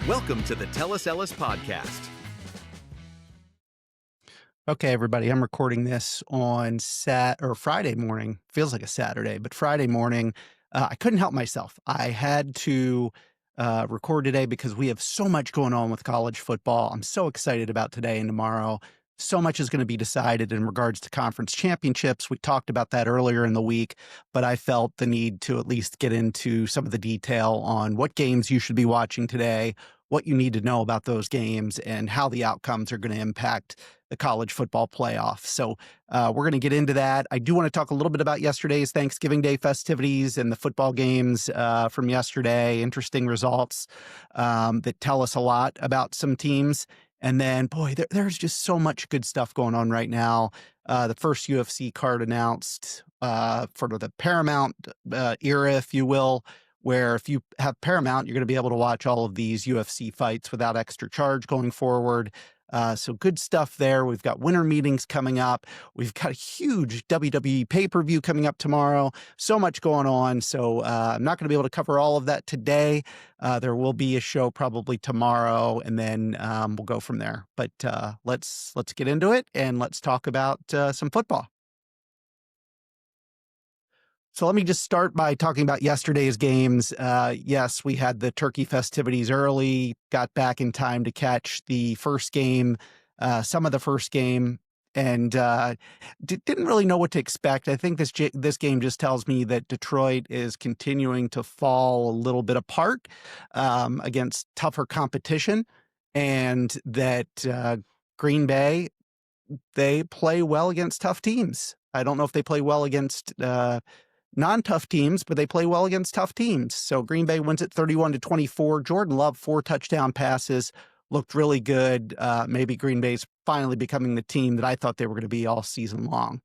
Welcome to the Ellis podcast. Okay, everybody, I'm recording this on Friday morning. Feels like a Saturday, but Friday morning. I couldn't help myself. I had to record today because we have so much going on with college football. I'm so excited about today and tomorrow. So much is going to be decided in regards to conference championships. We talked about that earlier in the week, but I felt the need to at least get into some of the detail on what games you should be watching today, what you need to know about those games, and how the outcomes are going to impact the college football playoff. So we're going to get into that. I do want to talk a little bit about yesterday's Thanksgiving Day festivities and the football games from yesterday. Interesting results that tell us a lot about some teams. And then, boy, there's just so much good stuff going on right now. The first UFC card announced for the Paramount era, if you will, where if you have Paramount, you're going to be able to watch all of these UFC fights without extra charge going forward. So good stuff there. We've got winter meetings coming up. We've got a huge WWE pay-per-view coming up tomorrow. So much going on. So I'm not going to be able to cover all of that today. There will be a show probably tomorrow, and then we'll go from there. But let's get into it, and let's talk about some football. So let me just start by talking about yesterday's games. Yes, we had the turkey festivities early, got back in time to catch the first game, some of the first game, and didn't really know what to expect. I think this game just tells me that Detroit is continuing to fall a little bit apart against tougher competition, and that Green Bay, they play well against tough teams. I don't know if they play well against non-tough teams, but they play well against tough teams. So Green Bay wins it 31-24. Jordan Love, 4 touchdown passes, looked really good. Maybe Green Bay's finally becoming the team that I thought they were going to be all season long.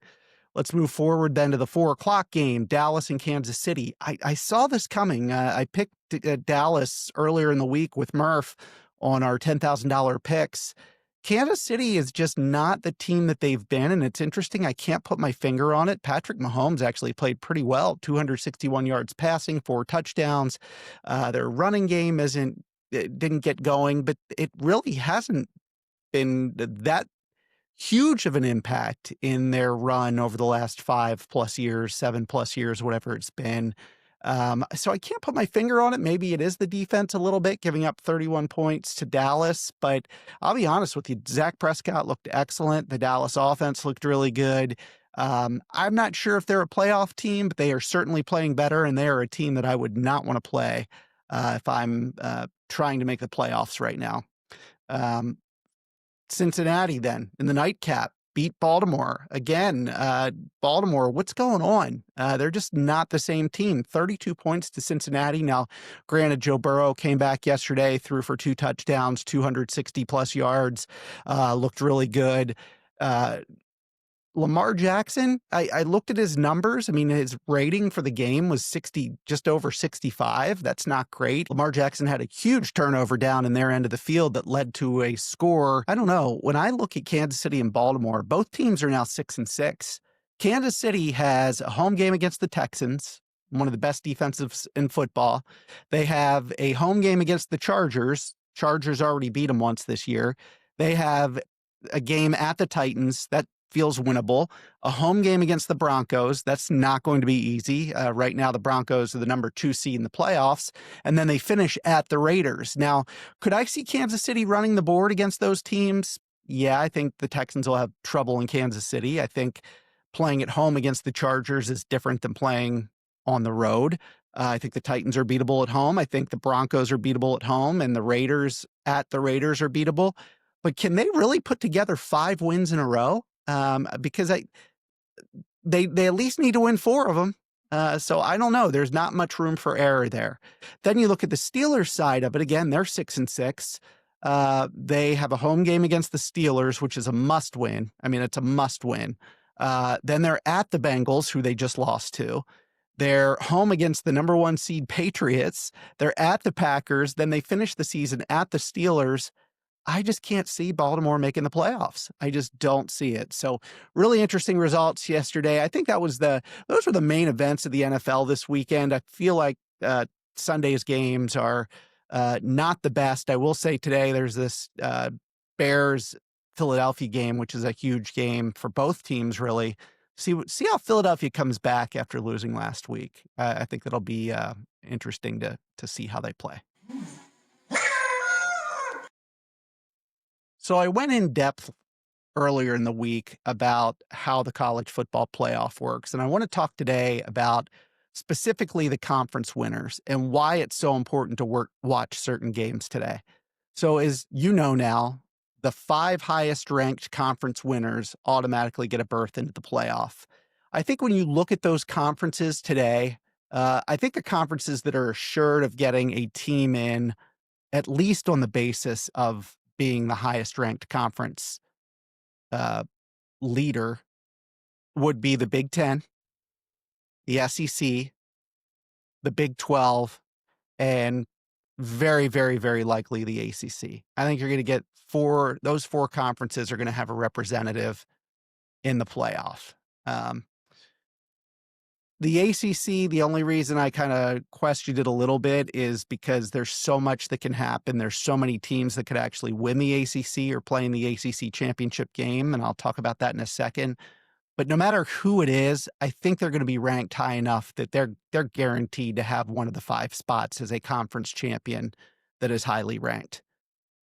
Let's move forward then to the 4:00 game, Dallas and Kansas City. I saw this coming. I picked Dallas earlier in the week with Murph on our $10,000 picks. Kansas City is just not the team that they've been, and it's interesting. I can't put my finger on it. Patrick Mahomes actually played pretty well, 261 yards passing, 4 touchdowns. Their running game didn't get going, but it really hasn't been that huge of an impact in their run over the last 5+ years, 7+ years, whatever it's been. So I can't put my finger on it. Maybe it is the defense a little bit, giving up 31 points to Dallas. But I'll be honest with you, Dak Prescott looked excellent. The Dallas offense looked really good. I'm not sure if they're a playoff team, but they are certainly playing better, and they are a team that I would not want to play if I'm trying to make the playoffs right now. Cincinnati then, in the nightcap, beat Baltimore. Again, Baltimore, what's going on? They're just not the same team. 32 points to Cincinnati. Now, granted, Joe Burrow came back yesterday, threw for 2 touchdowns, 260+ yards, looked really good. Lamar Jackson, I looked at his numbers. I mean, his rating for the game was 60, just over 65. That's not great. Lamar Jackson had a huge turnover down in their end of the field that led to a score. I don't know. When I look at Kansas City and Baltimore, both teams are now 6-6. Kansas City has a home game against the Texans, one of the best defensives in football. They have a home game against the Chargers. Chargers already beat them once this year. They have a game at the Titans that feels winnable. A home game against the Broncos, that's not going to be easy. Right now, the Broncos are the number 2 seed in the playoffs, and then they finish at the Raiders. Now, could I see Kansas City running the board against those teams? Yeah, I think the Texans will have trouble in Kansas City. I think playing at home against the Chargers is different than playing on the road. I think the Titans are beatable at home. I think the Broncos are beatable at home, and the Raiders at the Raiders are beatable. But can they really put together 5 wins in a row? Because they at least need to win 4 of them. So I don't know. There's not much room for error there. Then you look at the Steelers side of it. Again, they're 6-6. They have a home game against the Steelers, which is a must win. I mean, it's a must win. Then they're at the Bengals, who they just lost to. They're home against the number 1 seed Patriots. They're at the Packers. Then they finish the season at the Steelers. I just can't see Baltimore making the playoffs. I just don't see it. So really interesting results yesterday. I think those were the main events of the NFL this weekend. I feel like Sunday's games are not the best. I will say today there's this Bears Philadelphia game, which is a huge game for both teams, really. See how Philadelphia comes back after losing last week. I think that'll be interesting to see how they play. So I went in depth earlier in the week about how the college football playoff works, and I want to talk today about specifically the conference winners and why it's so important to watch certain games today. So as you know now, the 5 highest ranked conference winners automatically get a berth into the playoff. I think when you look at those conferences today, I think the conferences that are assured of getting a team in, at least on the basis of being the highest ranked conference leader, would be the Big Ten, the SEC, the Big 12, and very, very, very likely the ACC. I think you're going to get those 4 conferences are going to have a representative in the playoff. The ACC, the only reason I kind of questioned it a little bit is because there's so much that can happen. There's so many teams that could actually win the ACC or play in the ACC championship game, and I'll talk about that in a second. But no matter who it is, I think they're going to be ranked high enough that they're guaranteed to have one of the 5 spots as a conference champion that is highly ranked.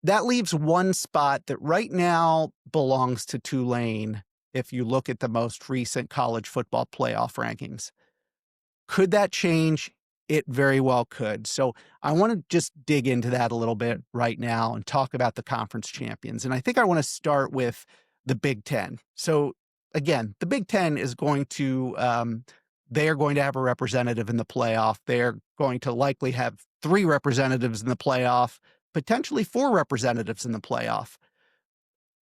That leaves one spot that right now belongs to Tulane if you look at the most recent college football playoff rankings. Could that change? It very well could. So I want to just dig into that a little bit right now and talk about the conference champions. And I think I want to start with the Big Ten. So again, the Big Ten is going to, they are going to have a representative in the playoff. They're going to likely have 3 representatives in the playoff, potentially 4 representatives in the playoff.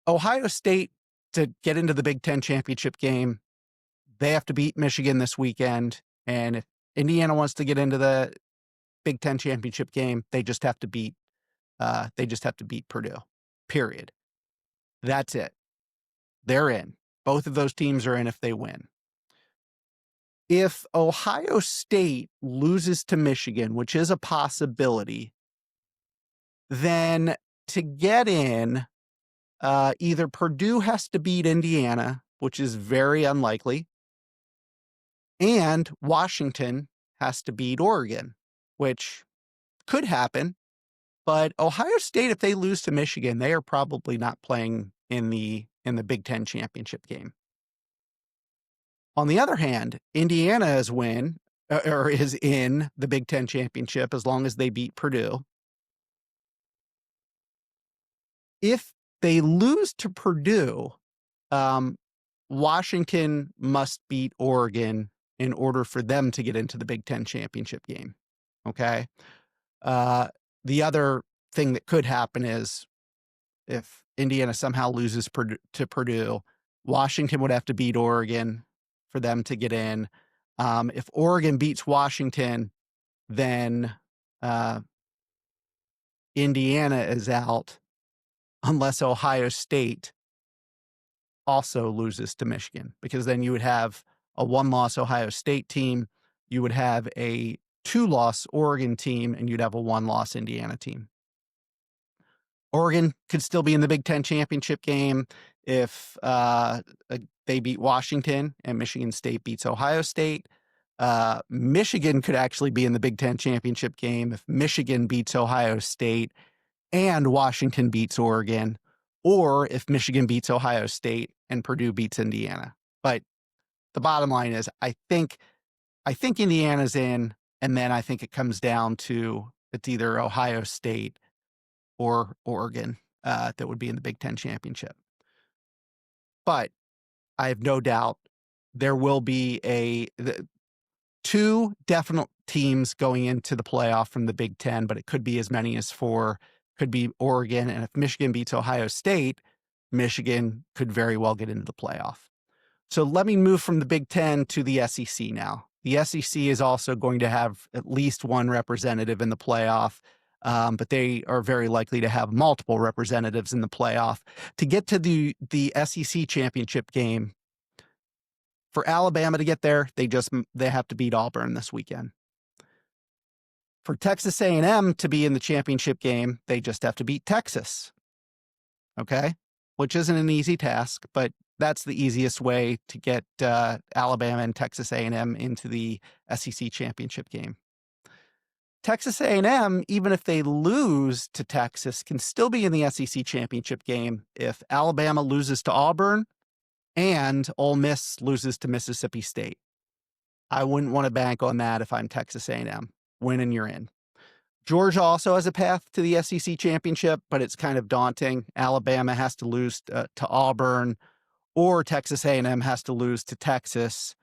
Ohio State, to get into the Big Ten championship game, they have to beat Michigan this weekend. And if Indiana wants to get into the Big Ten championship game, they just have to beat Purdue. Period. That's it. They're in. Both of those teams are in if they win. If Ohio State loses to Michigan, which is a possibility, then to get in, either Purdue has to beat Indiana, which is very unlikely, and Washington has to beat Oregon, which could happen. But Ohio State, if they lose to Michigan, they are probably not playing in the Big Ten championship game. On the other hand, Indiana is in the Big Ten championship as long as they beat Purdue. If they lose to Purdue, Washington must beat Oregon in order for them to get into the Big Ten championship game. Okay. The other thing that could happen is if Indiana somehow loses to Purdue, Washington would have to beat Oregon for them to get in. If Oregon beats Washington, then Indiana is out unless Ohio State also loses to Michigan, because then you would have a 1-loss Ohio State team, you would have a 2-loss Oregon team, and you'd have a 1-loss Indiana team. Oregon could still be in the Big Ten championship game if they beat Washington and Michigan State beats Ohio State. Michigan could actually be in the Big Ten championship game if Michigan beats Ohio State and Washington beats Oregon, or if Michigan beats Ohio State and Purdue beats Indiana. But the bottom line is, I think Indiana's in, and then I think it comes down to it's either Ohio State or Oregon that would be in the Big Ten championship. But I have no doubt there will be 2 definite teams going into the playoff from the Big Ten, but it could be as many as 4. Could be Oregon, and if Michigan beats Ohio State, Michigan could very well get into the playoff. So let me move from the Big Ten to the SEC now. The SEC is also going to have at least 1 representative in the playoff, but they are very likely to have multiple representatives in the playoff. To get to the SEC championship game, for Alabama to get there, they have to beat Auburn this weekend. For Texas A&M to be in the championship game, they just have to beat Texas. Okay? Which isn't an easy task, but that's the easiest way to get Alabama and Texas A&M into the SEC championship game. Texas A&M, even if they lose to Texas, can still be in the SEC championship game if Alabama loses to Auburn and Ole Miss loses to Mississippi State. I wouldn't want to bank on that if I'm Texas A&M. Win and you're in. Georgia also has a path to the SEC championship, but it's kind of daunting. Alabama has to lose to Auburn, or Texas A&M has to lose to Texas,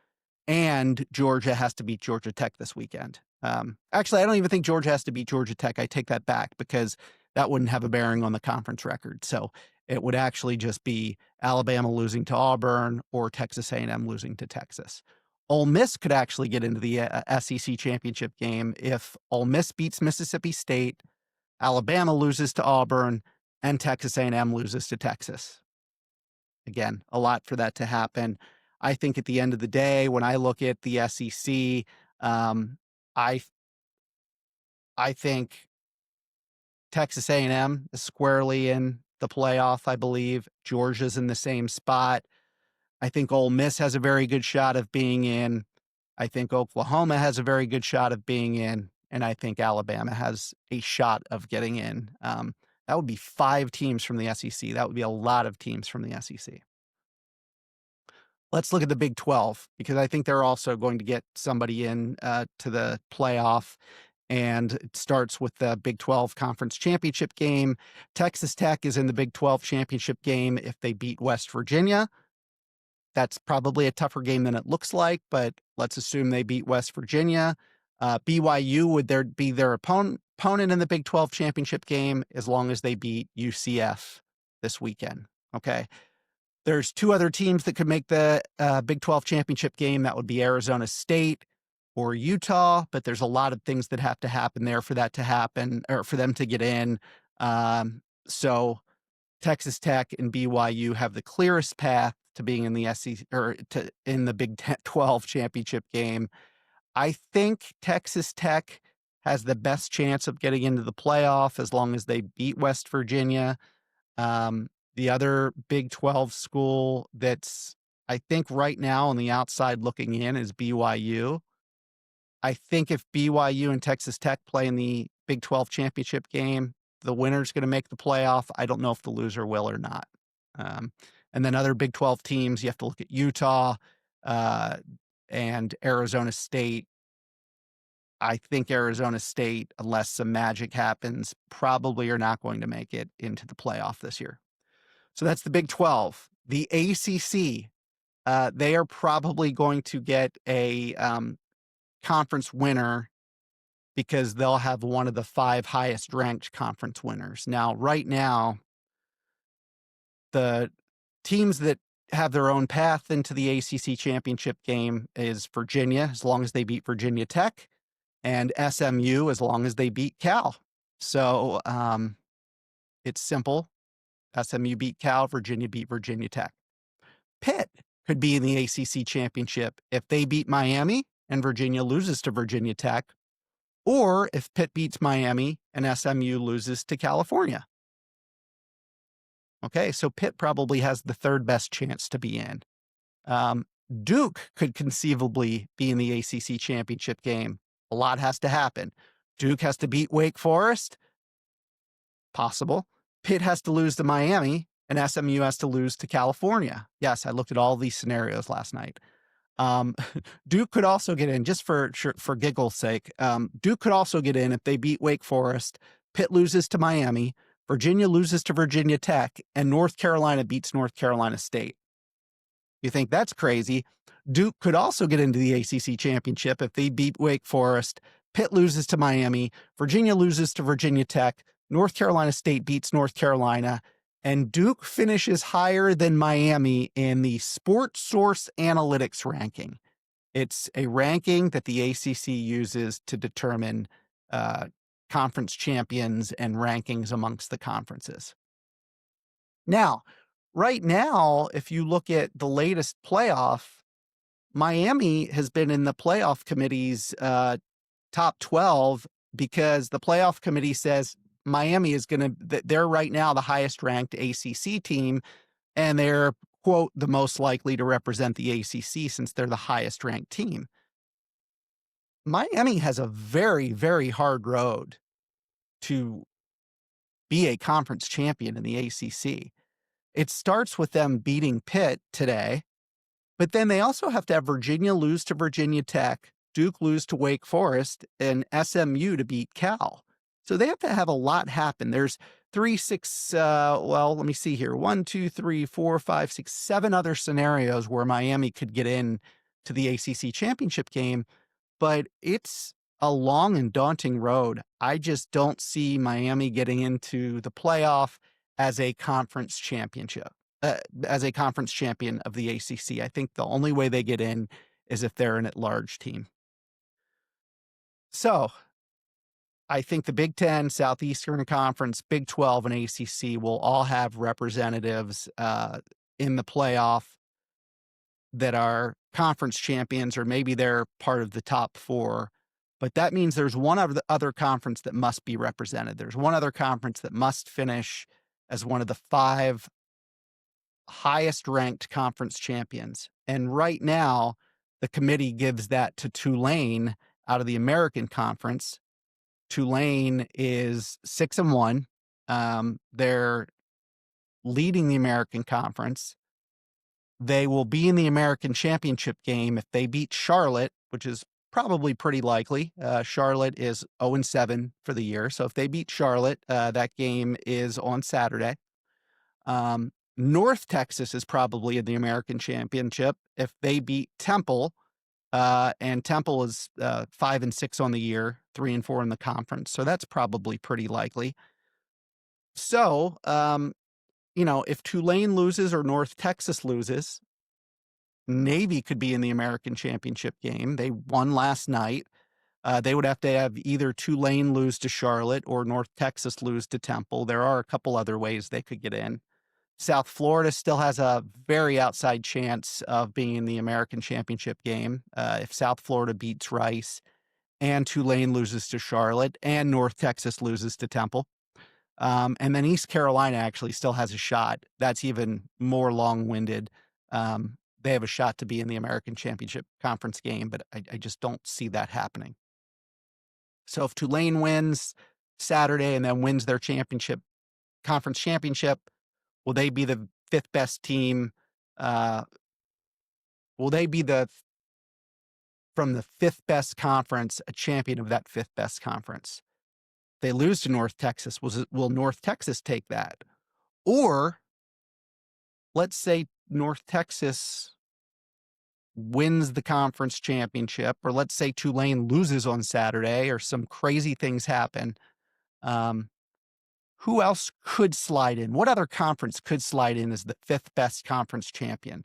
and Georgia has to beat Georgia Tech this weekend. Actually, I don't even think Georgia has to beat Georgia Tech. I take that back because that wouldn't have a bearing on the conference record. So it would actually just be Alabama losing to Auburn or Texas A&M losing to Texas. Ole Miss could actually get into the SEC championship game if Ole Miss beats Mississippi State, Alabama loses to Auburn, and Texas A&M loses to Texas. Again, a lot for that to happen. I think at the end of the day, when I look at the SEC, I think Texas A&M is squarely in the playoff, I believe. Georgia's in the same spot. I think Ole Miss has a very good shot of being in. I think Oklahoma has a very good shot of being in. And I think Alabama has a shot of getting in. That would be 5 teams from the SEC. That would be a lot of teams from the SEC. Let's look at the Big 12, because I think they're also going to get somebody in to the playoff. And it starts with the Big 12 Conference Championship game. Texas Tech is in the Big 12 Championship game if they beat West Virginia. That's probably a tougher game than it looks like, but let's assume they beat West Virginia. BYU would be their opponent in the Big 12 Championship game as long as they beat UCF this weekend. Okay. There's 2 other teams that could make the Big 12 Championship game. That would be Arizona State or Utah, but there's a lot of things that have to happen there for that to happen, or for them to get in. So Texas Tech and BYU have the clearest path to being in the SEC, or in the Big 12 championship game. I think Texas Tech has the best chance of getting into the playoff as long as they beat West Virginia. The other Big 12 school that's, I think right now on the outside looking in, is BYU. I think if BYU and Texas Tech play in the Big 12 championship game, the winner's going to make the playoff. I don't know if the loser will or not. And then other Big 12 teams, you have to look at Utah and Arizona State. I think Arizona State, unless some magic happens, probably are not going to make it into the playoff this year. So that's the Big 12. The ACC, they are probably going to get a conference winner because they'll have one of the 5 highest ranked conference winners. Now, right now, the teams that have their own path into the ACC championship game is Virginia, as long as they beat Virginia Tech, and SMU, as long as they beat Cal. So it's simple. SMU beat Cal, Virginia beat Virginia Tech. Pitt could be in the ACC championship if they beat Miami and Virginia loses to Virginia Tech, or if Pitt beats Miami and SMU loses to California. Okay, so Pitt probably has the 3rd best chance to be in. Duke could conceivably be in the ACC championship game. A lot has to happen. Duke has to beat Wake Forest. Possible. Pitt has to lose to Miami, and SMU has to lose to California. Yes, I looked at all these scenarios last night. Duke could also get in, just for giggle's sake. Duke could also get in if they beat Wake Forest, Pitt loses to Miami, Virginia loses to Virginia Tech, and North Carolina beats North Carolina State. You think that's crazy? Duke could also get into the ACC championship if they beat Wake Forest, Pitt loses to Miami, Virginia loses to Virginia Tech, North Carolina State beats North Carolina, and Duke finishes higher than Miami in the Sports Source Analytics ranking. It's a ranking that the ACC uses to determine conference champions and rankings amongst the conferences. Now, right now, if you look at the latest playoff, Miami has been in the playoff committee's top 12 because the playoff committee says Miami is they're right now the highest ranked ACC team, and they're, quote, the most likely to represent the ACC since they're the highest ranked team. Miami has a very, very hard road to be a conference champion in the ACC. It starts with them beating Pitt today, but then they also have to have Virginia lose to Virginia Tech, Duke lose to Wake Forest, and SMU to beat Cal. So they have to have a lot happen. There's let me see here. 1, 2, 3, 4, 5, 6, 7 other scenarios where Miami could get in to the ACC championship game, but it's a long and daunting road. I just don't see Miami getting into the playoff as a conference championship, as a conference champion of the ACC. I think the only way they get in is if they're an at-large team. So I think the Big Ten, Southeastern Conference, Big 12, and ACC will all have representatives in the playoff that are conference champions, or maybe they're part of the top 4. But that means there's one other conference that must be represented. There's one other conference that must finish as one of the 5 highest ranked conference champions. And right now, the committee gives that to Tulane out of the American Conference. Tulane is 6-1. They're leading the American Conference. They will be in the American Championship game if they beat Charlotte, which is probably pretty likely. Charlotte is 0-7 for the year. So if they beat Charlotte, that game is on Saturday. North Texas is probably in the American Championship if they beat Temple. And Temple is 5-6 on the year, 3-4 in the conference. So that's probably pretty likely. So, if Tulane loses or North Texas loses, Navy could be in the American Championship game. They won last night. They would have to have either Tulane lose to Charlotte or North Texas lose to Temple. There are a couple other ways they could get in. South Florida still has a very outside chance of being in the American Championship game if South Florida beats Rice and Tulane loses to Charlotte and North Texas loses to Temple. And then East Carolina actually still has a shot. That's even more long-winded. They have a shot to be in the American Championship Conference game, but I just don't see that happening. So if Tulane wins Saturday and then wins their conference championship, will they be the 5th best team? Will they be from the 5th best conference, a champion of that 5th best conference? If they lose to North Texas, will North Texas take that? Or let's say North Texas wins the conference championship, or let's say Tulane loses on Saturday or some crazy things happen. Who else could slide in? What other conference could slide in as the 5th best conference champion?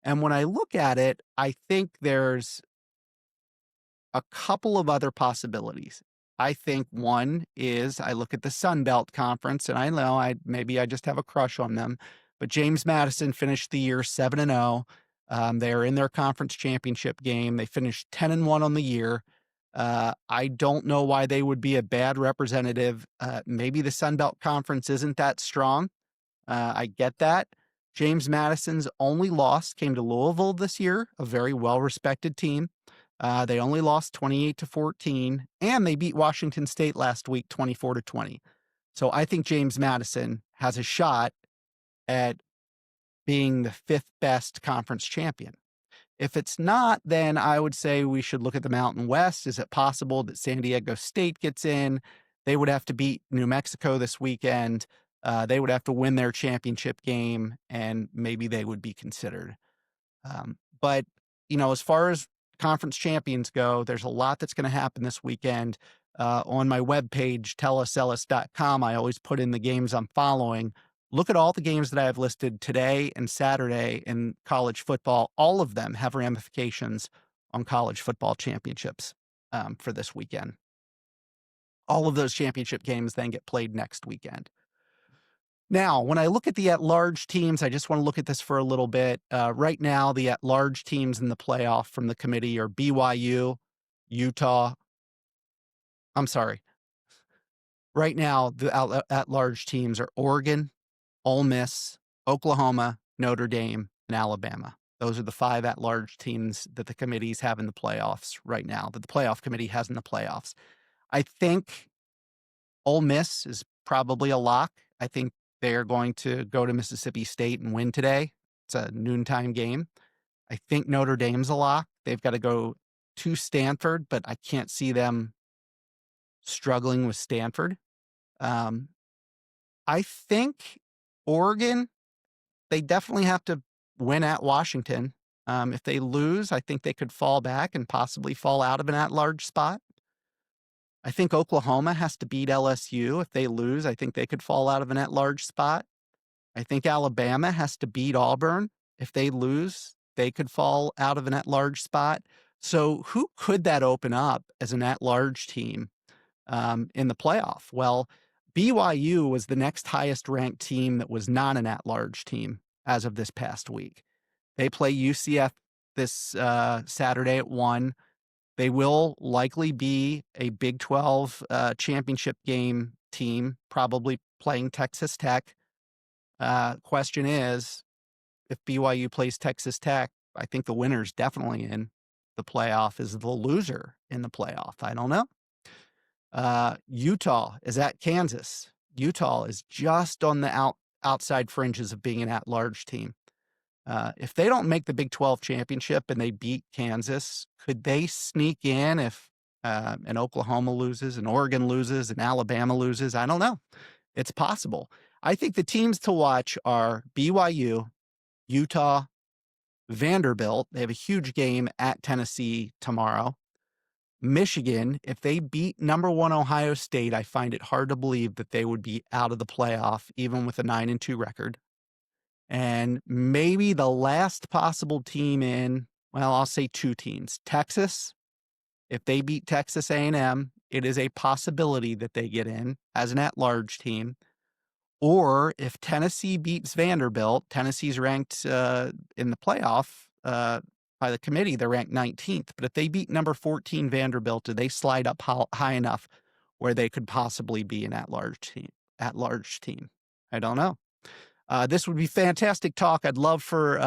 And when I look at it, I think there's a couple of other possibilities. I think one is I look at the Sun Belt Conference, and I know maybe I just have a crush on them, but James Madison finished the year 7-0. They're in their conference championship game. They finished 10-1 on the year. I don't know why they would be a bad representative. Maybe the Sun Belt Conference isn't that strong. I get that. James Madison's only loss came to Louisville this year, a very well-respected team. They only lost 28-14, and they beat Washington State last week 24-20. So I think James Madison has a shot at being the 5th best conference champion. If it's not, then I would say we should look at the Mountain West. Is it possible that San Diego State gets in? They would have to beat New Mexico this weekend. They would have to win their championship game, and maybe they would be considered. But, as far as conference champions go, there's a lot that's going to happen this weekend. On my webpage, tellusellis.com, I always put in the games I'm following. Look at all the games that I have listed today and Saturday in college football. All of them have ramifications on college football championships for this weekend. All of those championship games then get played next weekend. Now, when I look at the at-large teams, I just want to look at this for a little bit. Right now, the at-large teams in the playoff from the committee are BYU, Utah. I'm sorry. Right now, the at-large teams are Oregon, Ole Miss, Oklahoma, Notre Dame, and Alabama. Those are the 5 at-large teams that the committees have in the playoffs right now, that the playoff committee has in the playoffs. I think Ole Miss is probably a lock. I think they're going to go to Mississippi State and win today. It's a noontime game. I think Notre Dame's a lock. They've got to go to Stanford, but I can't see them struggling with Stanford. I think Oregon, they definitely have to win at Washington. If they lose, I think they could fall back and possibly fall out of an at-large spot. I think Oklahoma has to beat LSU. If they lose, I think they could fall out of an at-large spot. I think Alabama has to beat Auburn. If they lose, they could fall out of an at-large spot. So who could that open up as an at-large team in the playoff? Well, BYU was the next highest ranked team that was not an at-large team as of this past week. They play UCF this Saturday at 1. They will likely be a Big 12 championship game team, probably playing Texas Tech. Question is, if BYU plays Texas Tech, I think the winner's definitely in the playoff. Is the loser in the playoff? I don't know. Utah is at Kansas. Utah is just on the outside fringes of being an at-large team. If they don't make the Big 12 championship and they beat Kansas, could they sneak in if and Oklahoma loses and Oregon loses and Alabama loses? I don't know. It's possible. I think the teams to watch are BYU, Utah, Vanderbilt. They have a huge game at Tennessee tomorrow. Michigan, if they beat number 1 Ohio State, I find it hard to believe that they would be out of the playoff, even with a 9-2 record. And maybe the last possible team in, well, I'll say 2 teams. Texas, if they beat Texas A&M, it is a possibility that they get in as an at-large team. Or if Tennessee beats Vanderbilt, Tennessee's ranked in the playoff by the committee, they're ranked 19th. But if they beat number 14 Vanderbilt, do they slide up high enough where they could possibly be an at-large team? I don't know. This would be fantastic talk. I'd love for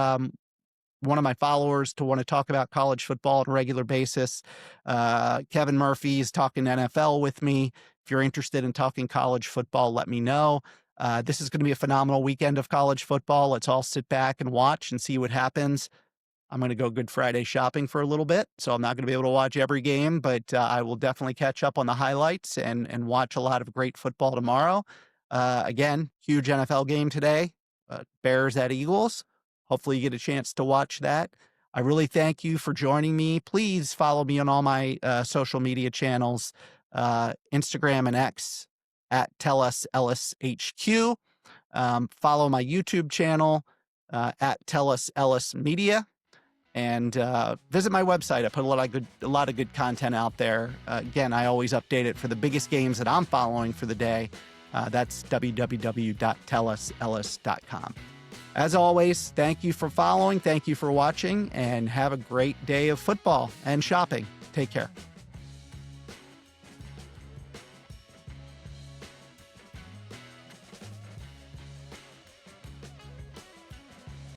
one of my followers to want to talk about college football on a regular basis. Kevin Murphy is talking NFL with me. If you're interested in talking college football, let me know. This is going to be a phenomenal weekend of college football. Let's all sit back and watch and see what happens. I'm going to go Good Friday shopping for a little bit, so I'm not going to be able to watch every game, but I will definitely catch up on the highlights and watch a lot of great football tomorrow. Again, huge NFL game today, Bears at Eagles. Hopefully you get a chance to watch that. I really thank you for joining me. Please follow me on all my social media channels, Instagram and X at TellUsEllisHQ. Follow my YouTube channel at TellUsEllisMedia. And visit my website. I put a lot of good content out there. Again, I always update it for the biggest games that I'm following for the day. That's www.tellusellis.com. As always, thank you for following, thank you for watching, and have a great day of football and shopping. Take care.